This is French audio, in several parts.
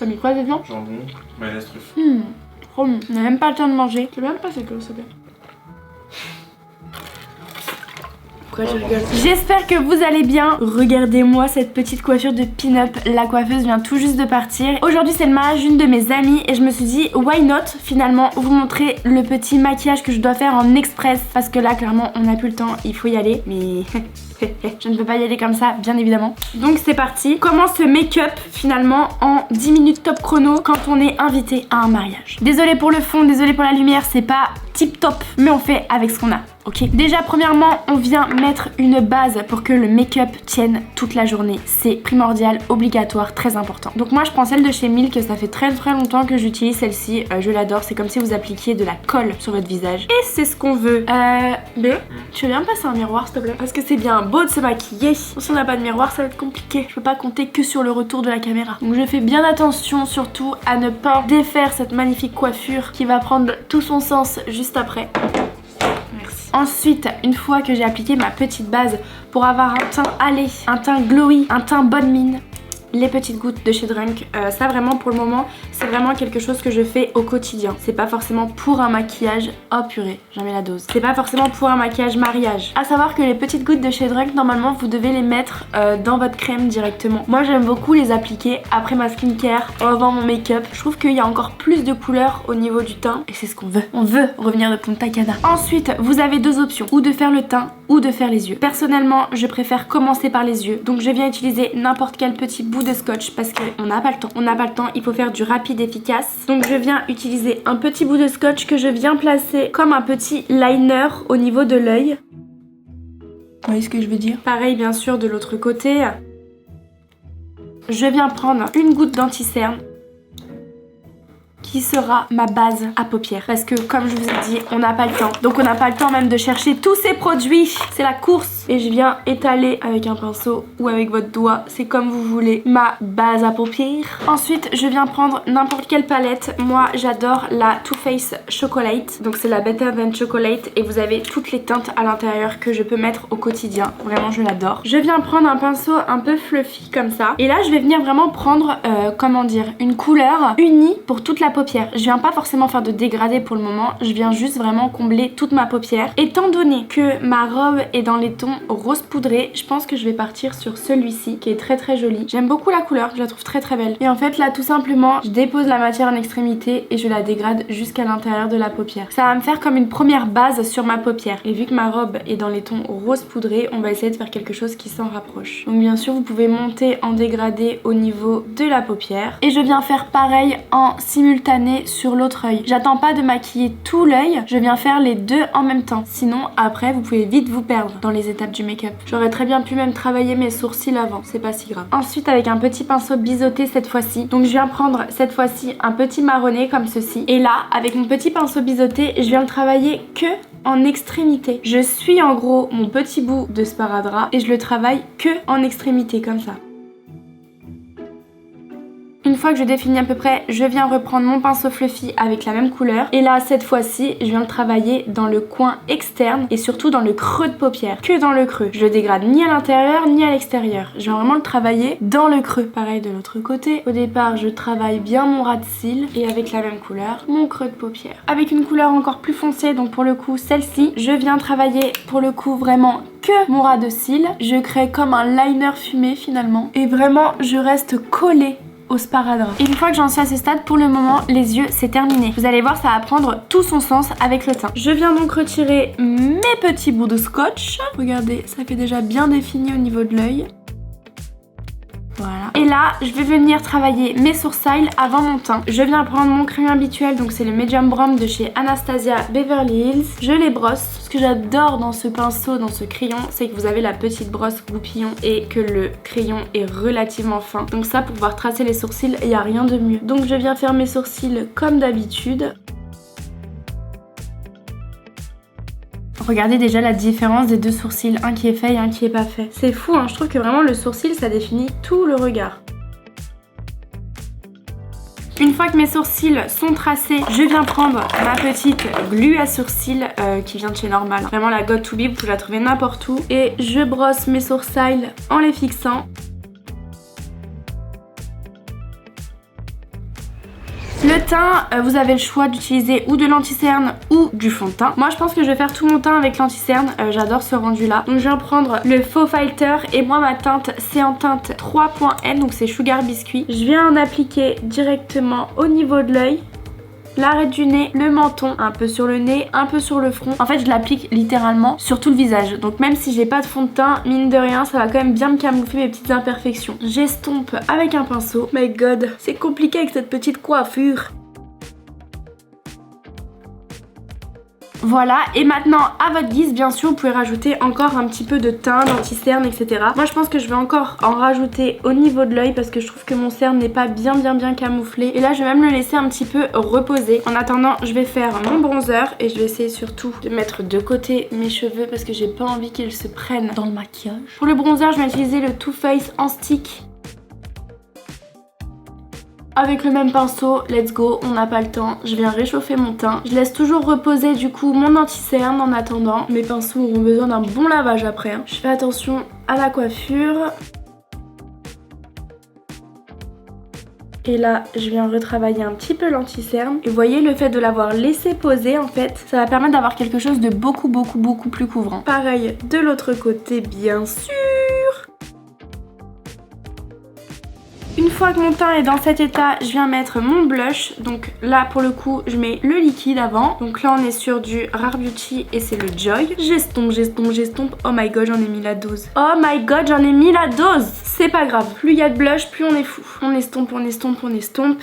T'as mis quoi dedans? Jambon, mayonnaise truffe. Trop bon. On n'a même pas le temps de manger. C'est même pas c'est que c'est bien. Pourquoi je rigole? J'espère que vous allez bien. Regardez-moi cette petite coiffure de pin-up. La coiffeuse vient tout juste de partir. Aujourd'hui c'est le mariage d'une de mes amies et je me suis dit why not finalement vous montrer le petit maquillage que je dois faire en express parce que là clairement on n'a plus le temps, il faut y aller. Mais je ne peux pas y aller comme ça bien évidemment. Donc c'est parti. Comment se make-up finalement en 10 minutes top chrono quand on est invité à un mariage. Désolée pour le fond, désolée pour la lumière, c'est pas tip top mais on fait avec ce qu'on a. Ok. Déjà premièrement on vient mettre une base pour que le make-up tienne toute la journée. C'est primordial, obligatoire, très important. Donc moi je prends celle de chez Milk, ça fait très longtemps que j'utilise celle-ci, je l'adore, c'est comme si vous appliquiez de la colle sur votre visage. Et c'est ce qu'on veut. Tu veux bien me passer un miroir s'il te plaît? Parce que c'est bien beau de se maquiller. Si on n'a pas de miroir ça va être compliqué. Je peux pas compter que sur le retour de la caméra. Donc je fais bien attention surtout à ne pas défaire cette magnifique coiffure qui va prendre tout son sens juste après. Ensuite, une fois que j'ai appliqué ma petite base pour avoir un teint allé, un teint glowy, un teint bonne mine, les petites gouttes de chez Drunk, ça vraiment pour le moment c'est vraiment quelque chose que je fais au quotidien. C'est pas forcément pour un maquillage, oh purée, j'en mets la dose. C'est pas forcément pour un maquillage mariage. À savoir que les petites gouttes de chez Drunk, normalement vous devez les mettre dans votre crème directement. Moi j'aime beaucoup les appliquer après ma skincare, avant mon make-up. Je trouve qu'il y a encore plus de couleurs au niveau du teint et c'est ce qu'on veut. On veut revenir de Punta Cana. Ensuite, vous avez deux options, ou de faire le teint ou de faire les yeux. Personnellement, je préfère commencer par les yeux. Donc je viens utiliser n'importe quel petit bout de scotch parce qu'on n'a pas le temps. On n'a pas le temps, il faut faire du rapide efficace. Donc je viens utiliser un petit bout de scotch que je viens placer comme un petit liner au niveau de l'œil. Vous voyez ce que je veux dire? Pareil bien sûr de l'autre côté. Je viens prendre une goutte d'anti-cerne qui sera ma base à paupières. Parce que comme je vous ai dit, on n'a pas le temps. Donc on n'a pas le temps même de chercher tous ces produits. C'est la course. Et je viens étaler avec un pinceau ou avec votre doigt, c'est comme vous voulez, ma base à paupières. Ensuite, je viens prendre n'importe quelle palette. Moi, j'adore la Too Faced Chocolate. Donc c'est la Better Than Chocolate et vous avez toutes les teintes à l'intérieur que je peux mettre au quotidien. Vraiment, je l'adore. Je viens prendre un pinceau un peu fluffy comme ça. Et là, je vais venir vraiment prendre, comment dire, une couleur unie pour toute la paupière. Je viens pas forcément faire de dégradé pour le moment, je viens juste vraiment combler toute ma paupière. Étant donné que ma robe est dans les tons rose poudré, je pense que je vais partir sur celui-ci qui est très joli. J'aime beaucoup la couleur, je la trouve très belle. Et en fait là tout simplement, je dépose la matière en extrémité et je la dégrade jusqu'à l'intérieur de la paupière. Ça va me faire comme une première base sur ma paupière. Et vu que ma robe est dans les tons rose poudré, on va essayer de faire quelque chose qui s'en rapproche. Donc bien sûr vous pouvez monter en dégradé au niveau de la paupière. Et je viens faire pareil en simultané sur l'autre œil. J'attends pas de maquiller tout l'œil, je viens faire les deux en même temps. Sinon après vous pouvez vite vous perdre dans les étapes du make-up. J'aurais très bien pu même travailler mes sourcils avant, c'est pas si grave. Ensuite avec un petit pinceau biseauté cette fois-ci. Donc je viens prendre cette fois-ci un petit marronné comme ceci. Et là avec mon petit pinceau biseauté, je viens le travailler que en extrémité. Je suis en gros mon petit bout de sparadrap et je le travaille que en extrémité comme ça. Une fois que je définis à peu près, je viens reprendre mon pinceau fluffy avec la même couleur. Et là, cette fois-ci, je viens le travailler dans le coin externe et surtout dans le creux de paupière. Que dans le creux. Je le dégrade ni à l'intérieur ni à l'extérieur. Je vais vraiment le travailler dans le creux. Pareil de l'autre côté. Au départ, je travaille bien mon ras de cils et avec la même couleur, mon creux de paupière. Avec une couleur encore plus foncée, donc pour le coup, celle-ci, je viens travailler pour le coup vraiment que mon ras de cils. Je crée comme un liner fumé finalement. Et vraiment, je reste collée au sparadrap. Et une fois que j'en suis à ce stade, pour le moment, les yeux, c'est terminé. Vous allez voir, ça va prendre tout son sens avec le teint. Je viens donc retirer mes petits bouts de scotch. Regardez, ça fait déjà bien défini au niveau de l'œil. Voilà. Et là, je vais venir travailler mes sourcils avant mon teint. Je viens prendre mon crayon habituel, donc c'est le Medium Brown de chez Anastasia Beverly Hills. Je les brosse. Ce que j'adore dans ce pinceau, dans ce crayon, c'est que vous avez la petite brosse goupillon et que le crayon est relativement fin. Donc ça, pour pouvoir tracer les sourcils, il n'y a rien de mieux. Donc je viens faire mes sourcils comme d'habitude. Regardez déjà la différence des deux sourcils, un qui est fait et un qui est pas fait. C'est fou hein, je trouve que vraiment le sourcil ça définit tout le regard. Une fois que mes sourcils sont tracés, je viens prendre ma petite glue à sourcils qui vient de chez Normal. Vraiment la Got2b, vous pouvez la trouver n'importe où. Et je brosse mes sourcils en les fixant. Le teint, vous avez le choix d'utiliser ou de l'anti-cerne ou du fond de teint. Moi je pense que je vais faire tout mon teint avec l'anti-cerne, j'adore ce rendu là. Donc je viens prendre le faux fighter et moi ma teinte c'est en teinte 3.N, donc c'est Sugar Biscuit. Je viens en appliquer directement au niveau de l'œil, l'arête du nez, le menton, un peu sur le nez, un peu sur le front. En fait je l'applique littéralement sur tout le visage. Donc même si j'ai pas de fond de teint, mine de rien ça va quand même bien me camoufler mes petites imperfections. J'estompe avec un pinceau. My god, c'est compliqué avec cette petite coiffure. Voilà, et maintenant à votre guise, bien sûr, vous pouvez rajouter encore un petit peu de teint, d'anti-cerne, etc. Moi je pense que je vais encore en rajouter au niveau de l'œil parce que je trouve que mon cerne n'est pas bien camouflé. Et là je vais même le laisser un petit peu reposer. En attendant, je vais faire mon bronzer et je vais essayer surtout de mettre de côté mes cheveux parce que j'ai pas envie qu'ils se prennent dans le maquillage. Pour le bronzer, je vais utiliser le Too Faced en stick. Avec le même pinceau, let's go, on n'a pas le temps, je viens réchauffer mon teint. Je laisse toujours reposer du coup mon anti-cerne en attendant. Mes pinceaux auront besoin d'un bon lavage après. Je fais attention à la coiffure. Et là, je viens retravailler un petit peu l'anti-cerne. Et vous voyez, le fait de l'avoir laissé poser, en fait, ça va permettre d'avoir quelque chose de beaucoup plus couvrant. Pareil de l'autre côté, bien sûr. Une fois que mon teint est dans cet état, je viens mettre mon blush. Donc là pour le coup je mets le liquide avant. Donc là on est sur du Rare Beauty et c'est le Joy. J'estompe. Oh my god, j'en ai mis la dose. Oh my god, j'en ai mis la dose. C'est pas grave, plus il y a de blush, plus on est fou. On estompe.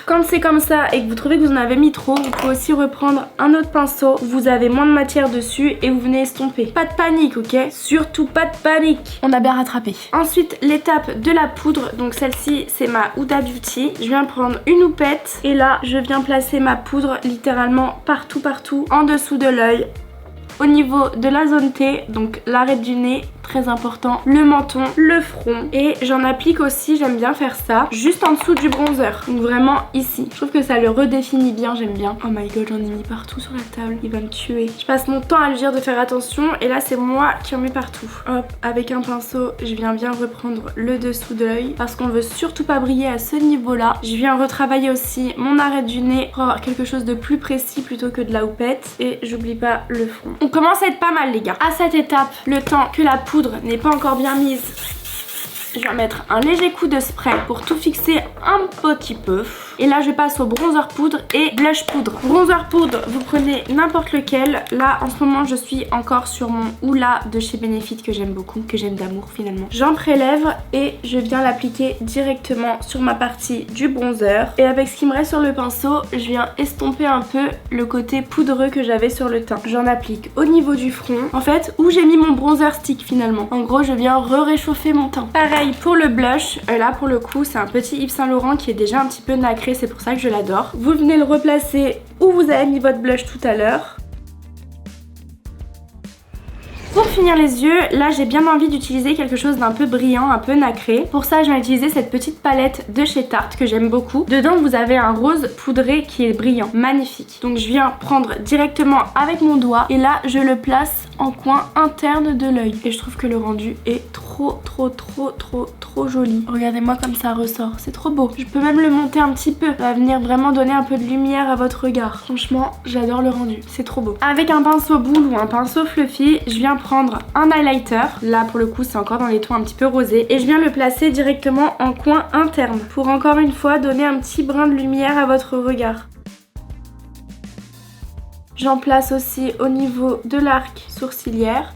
Quand c'est comme ça et que vous trouvez que vous en avez mis trop, vous pouvez aussi reprendre un autre pinceau. Vous avez moins de matière dessus et vous venez estomper. Pas de panique, ok? Surtout pas de panique. On a bien rattrapé. Ensuite l'étape de la poudre. Donc celle-ci c'est ma Huda Beauty. Je viens prendre une houppette et là je viens placer ma poudre littéralement partout en dessous de l'œil, au niveau de la zone T, donc l'arête du nez, très important, le menton, le front, et j'en applique aussi, j'aime bien faire ça, juste en dessous du bronzer, donc vraiment ici. Je trouve que ça le redéfinit bien, j'aime bien. Oh my god, j'en ai mis partout sur la table, il va me tuer. Je passe mon temps à lui dire de faire attention et là c'est moi qui en mets partout. Hop, avec un pinceau, je viens bien reprendre le dessous de l'œil parce qu'on veut surtout pas briller à ce niveau-là. Je viens retravailler aussi mon arête du nez pour avoir quelque chose de plus précis plutôt que de la houppette et j'oublie pas le front. On commence à être pas mal les gars. À cette étape, le temps que la poudre n'est pas encore bien mise, je vais mettre un léger coup de spray pour tout fixer un petit peu. Et là je passe au bronzer poudre et blush poudre. Bronzer poudre, vous prenez n'importe lequel. Là en ce moment je suis encore sur mon Hoola de chez Benefit que j'aime beaucoup, que j'aime d'amour finalement. J'en prélève et je viens l'appliquer directement sur ma partie du bronzer. Et avec ce qui me reste sur le pinceau, je viens estomper un peu le côté poudreux que j'avais sur le teint. J'en applique au niveau du front, en fait où j'ai mis mon bronzer stick finalement. En gros je viens réchauffer mon teint. Pareil pour le blush, là pour le coup c'est un petit Yves Saint Laurent qui est déjà un petit peu nacré, c'est pour ça que je l'adore. Vous venez le replacer où vous avez mis votre blush tout à l'heure. Pour finir les yeux, là j'ai bien envie d'utiliser quelque chose d'un peu brillant, un peu nacré. Pour ça je vais utiliser cette petite palette de chez Tarte que j'aime beaucoup. Dedans vous avez un rose poudré qui est brillant, magnifique. Donc je viens prendre directement avec mon doigt et là je le place en coin interne de l'œil. Et je trouve que le rendu est trop joli. Regardez-moi comme ça ressort, c'est trop beau. Je peux même le monter un petit peu, ça va venir vraiment donner un peu de lumière à votre regard. Franchement, j'adore le rendu, c'est trop beau. Avec un pinceau boule ou un pinceau fluffy, je viens prendre un highlighter. Là pour le coup c'est encore dans les tons un petit peu rosés. Et je viens le placer directement en coin interne pour encore une fois donner un petit brin de lumière à votre regard. J'en place aussi au niveau de l'arc sourcilière.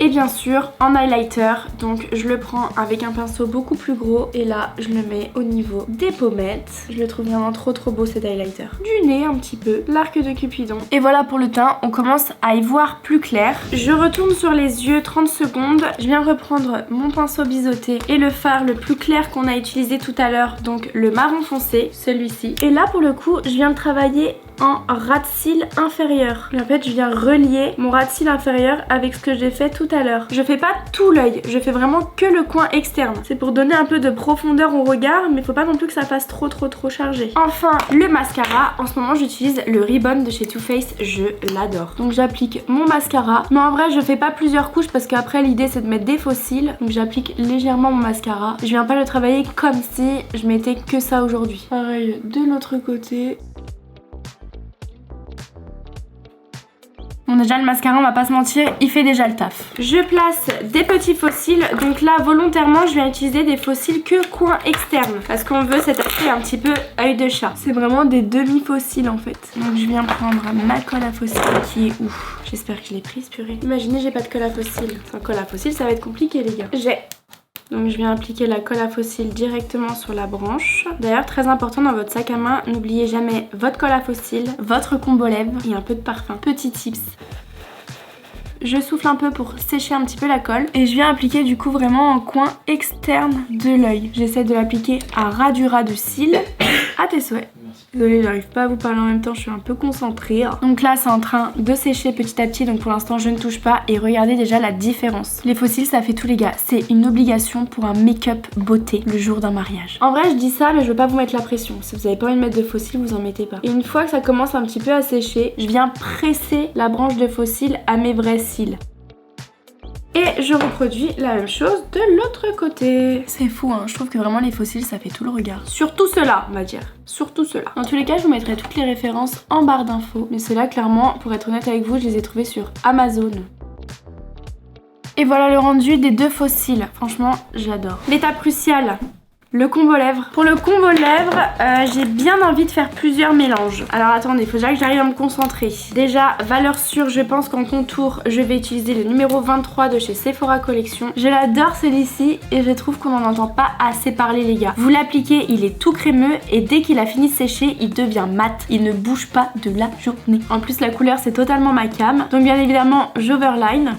Et bien sûr en highlighter, donc je le prends avec un pinceau beaucoup plus gros et là je le mets au niveau des pommettes. Je le trouve vraiment trop beau cet highlighter. Du nez un petit peu, l'arc de Cupidon. Et voilà pour le teint, on commence à y voir plus clair. Je retourne sur les yeux 30 secondes, je viens reprendre mon pinceau biseauté et le fard le plus clair qu'on a utilisé tout à l'heure, donc le marron foncé, celui-ci. Et là pour le coup je viens de travailler en ras de cils inférieur. Et en fait je viens relier mon ras de cils inférieur avec ce que j'ai fait tout à l'heure. Je fais pas tout l'œil, je fais vraiment que le coin externe. C'est pour donner un peu de profondeur au regard, mais faut pas non plus que ça fasse trop chargé. Enfin le mascara, en ce moment j'utilise le Ribbon de chez Too Faced, je l'adore. Donc j'applique mon mascara, mais en vrai je fais pas plusieurs couches parce qu'après l'idée c'est de mettre des faux cils. Donc j'applique légèrement mon mascara. Je viens pas le travailler comme si je mettais que ça aujourd'hui. Pareil de l'autre côté. Bon déjà le mascara on va pas se mentir, il fait déjà le taf. Je place des petits faux cils, donc là volontairement je viens utiliser des faux cils que coin externe parce qu'on veut cet aspect un petit peu œil de chat. C'est vraiment des demi faux cils en fait. Donc je viens prendre ma colle à faux cils qui est ouf. J'espère que je l'ai prise purée. Imaginez j'ai pas de colle à faux cils. Sans colle à faux cils ça va être compliqué les gars. J'ai. Donc je viens appliquer la colle à faux cils directement sur la branche. D'ailleurs très important dans votre sac à main, n'oubliez jamais votre colle à faux cils, votre combo lèvres et un peu de parfum. Petit tips. Je souffle un peu pour sécher un petit peu la colle et je viens appliquer du coup vraiment en coin externe de l'œil. J'essaie de l'appliquer à ras du cil. À tes souhaits. Désolée, j'arrive pas à vous parler en même temps, je suis un peu concentrée. Donc là, c'est en train de sécher petit à petit, donc pour l'instant, je ne touche pas. Et regardez déjà la différence. Les faux cils, ça fait tout les gars. C'est une obligation pour un make-up beauté le jour d'un mariage. En vrai, je dis ça, mais je veux pas vous mettre la pression. Si vous avez pas envie de mettre de faux cils, vous en mettez pas. Et une fois que ça commence un petit peu à sécher, je viens presser la branche de faux cils à mes vrais cils. Et je reproduis la même chose de l'autre côté. C'est fou hein, je trouve que vraiment les faux cils ça fait tout le regard. Surtout ceux-là on va dire, surtout ceux-là. Dans tous les cas je vous mettrai toutes les références en barre d'infos. Mais ceux-là clairement, pour être honnête avec vous, je les ai trouvés sur Amazon. Et voilà le rendu des deux faux cils. Franchement j'adore. L'étape cruciale, le combo lèvres. Pour le combo lèvres, j'ai bien envie de faire plusieurs mélanges. Alors attendez, il faut déjà que j'arrive à me concentrer. Déjà, valeur sûre, je pense qu'en contour, je vais utiliser le numéro 23 de chez Sephora Collection. Je l'adore celui-ci et je trouve qu'on n'en entend pas assez parler les gars. Vous l'appliquez, il est tout crémeux et dès qu'il a fini de sécher, il devient mat. Il ne bouge pas de la journée. En plus, la couleur, c'est totalement ma cam. Donc bien évidemment, j'overline.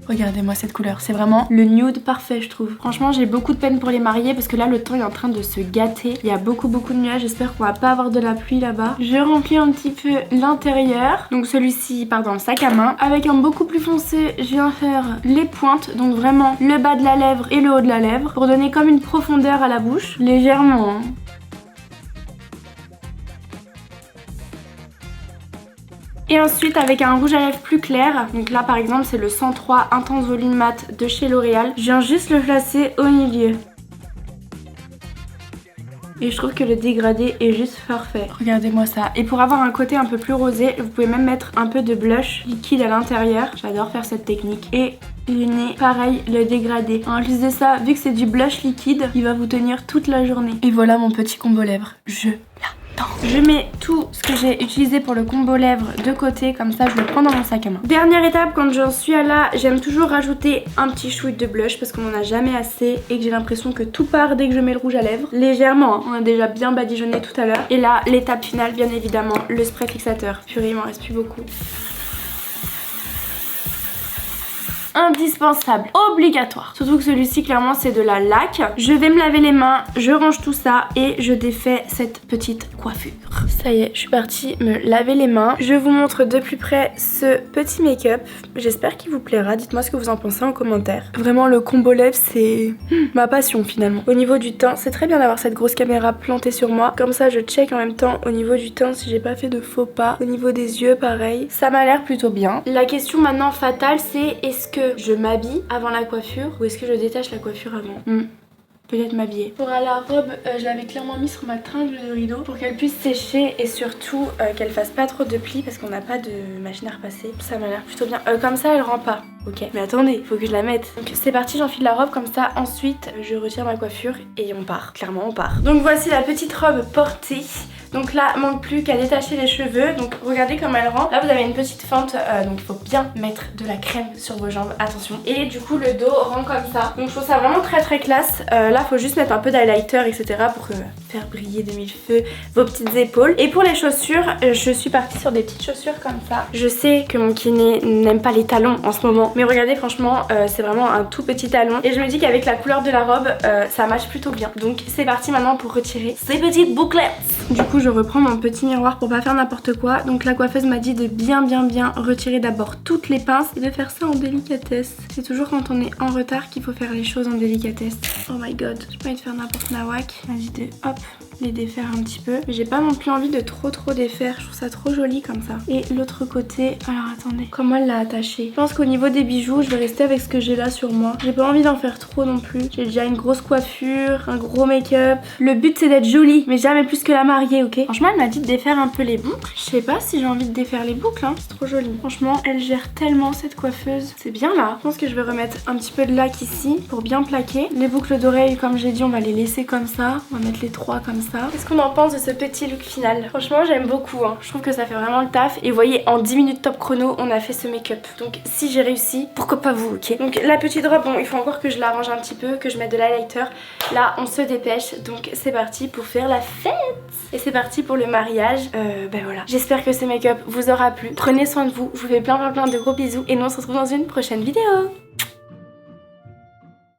Regardez-moi cette couleur, c'est vraiment le nude parfait je trouve. Franchement j'ai beaucoup de peine pour les mariés parce que là le temps est en train de se gâter. Il y a beaucoup de nuages, j'espère qu'on va pas avoir de la pluie là-bas. Je remplis un petit peu l'intérieur. Donc celui-ci part dans le sac à main. Avec un beaucoup plus foncé, je viens faire les pointes. Donc vraiment le bas de la lèvre et le haut de la lèvre. Pour donner comme une profondeur à la bouche. Légèrement hein. Et ensuite avec un rouge à lèvres plus clair, donc là par exemple c'est le 103 Intense Volume Mat de chez L'Oréal. Je viens juste le placer au milieu. Et je trouve que le dégradé est juste parfait. Regardez-moi ça. Et pour avoir un côté un peu plus rosé, vous pouvez même mettre un peu de blush liquide à l'intérieur. J'adore faire cette technique. Et le nez, pareil, le dégradé. En plus de ça, vu que c'est du blush liquide, il va vous tenir toute la journée. Et voilà mon petit combo lèvres. Je l'adore. Je mets tout ce que j'ai utilisé pour le combo lèvres de côté, comme ça je le prends dans mon sac à main. Dernière étape, quand j'en suis à là, j'aime toujours rajouter un petit shoot de blush parce qu'on en a jamais assez et que j'ai l'impression que tout part dès que je mets le rouge à lèvres. Légèrement, hein. On a déjà bien badigeonné tout à l'heure. Et là, l'étape finale, bien évidemment, le spray fixateur. Purée, il m'en reste plus beaucoup. Indispensable, obligatoire. Surtout que celui-ci clairement c'est de la laque. Je vais me laver les mains, je range tout ça et je défais cette petite coiffure. Ça y est, je suis partie me laver les mains. Je vous montre de plus près ce petit make-up. J'espère qu'il vous plaira, dites-moi ce que vous en pensez en commentaire. Vraiment le combo lèvres c'est ma passion finalement. Au niveau du teint, c'est très bien d'avoir cette grosse caméra plantée sur moi. Comme ça je check en même temps au niveau du teint si j'ai pas fait de faux pas. Au niveau des yeux pareil, ça m'a l'air plutôt bien. La question maintenant fatale c'est est-ce que je m'habille avant la coiffure ou est-ce que je détache la coiffure avant? Peut-être m'habiller. Pour la robe, je l'avais clairement mis sur ma tringle de rideau pour qu'elle puisse sécher et surtout qu'elle fasse pas trop de plis parce qu'on n'a pas de machine à repasser. Ça m'a l'air plutôt bien. Comme ça, elle rend pas. Ok, mais attendez, il faut que je la mette. Donc c'est parti, j'enfile la robe comme ça. Ensuite, je retire ma coiffure et on part. Clairement, on part. Donc voici la petite robe portée. Donc là, manque plus qu'à détacher les cheveux. Donc regardez comme elle rend. Là, vous avez une petite fente, donc il faut bien mettre de la crème sur vos jambes. Attention. Et du coup, le dos rend comme ça. Donc je trouve ça vraiment très classe. Là, faut juste mettre un peu d'highlighter, etc. pour que faire briller de mille feux vos petites épaules. Et pour les chaussures, je suis partie sur des petites chaussures comme ça. Je sais que mon kiné n'aime pas les talons en ce moment, mais regardez franchement c'est vraiment un tout petit talon et je me dis qu'avec la couleur de la robe ça match plutôt bien. Donc c'est parti maintenant pour retirer ces petites bouclettes. Du coup je reprends mon petit miroir pour pas faire n'importe quoi. Donc la coiffeuse m'a dit de bien retirer d'abord toutes les pinces et de faire ça en délicatesse. C'est toujours quand on est en retard qu'il faut faire les choses en délicatesse. Oh my god, j'ai pas envie de faire n'importe nawak. Vas-y de hop les défaire un petit peu. J'ai pas non plus envie de trop défaire, je trouve ça trop joli comme ça. Et l'autre côté, alors attendez, comment elle l'a attaché? Je pense qu'au niveau des bijoux, je vais rester avec ce que j'ai là sur moi. J'ai pas envie d'en faire trop non plus. J'ai déjà une grosse coiffure, un gros make-up. Le but c'est d'être jolie, mais jamais plus que la mariée, ok? Franchement, elle m'a dit de défaire un peu les boucles. Je sais pas si j'ai envie de défaire les boucles, hein. C'est trop joli. Franchement, elle gère tellement cette coiffeuse. C'est bien là. Je pense que je vais remettre un petit peu de lac ici pour bien plaquer. Les boucles d'oreilles, comme j'ai dit, on va les laisser comme ça. On va mettre les trois comme ça. Qu'est-ce qu'on en pense de ce petit look final? Franchement j'aime beaucoup hein. Je trouve que ça fait vraiment le taf. Et vous voyez en 10 minutes top chrono on a fait ce make-up. Donc si j'ai réussi, pourquoi pas vous, ok? Donc la petite robe, bon il faut encore que je l'arrange un petit peu, que je mette de l'highlighter. Là on se dépêche. Donc c'est parti pour faire la fête. Et c'est parti pour le mariage. Ben voilà. J'espère que ce make-up vous aura plu. Prenez soin de vous. Je vous fais plein de gros bisous. Et nous on se retrouve dans une prochaine vidéo.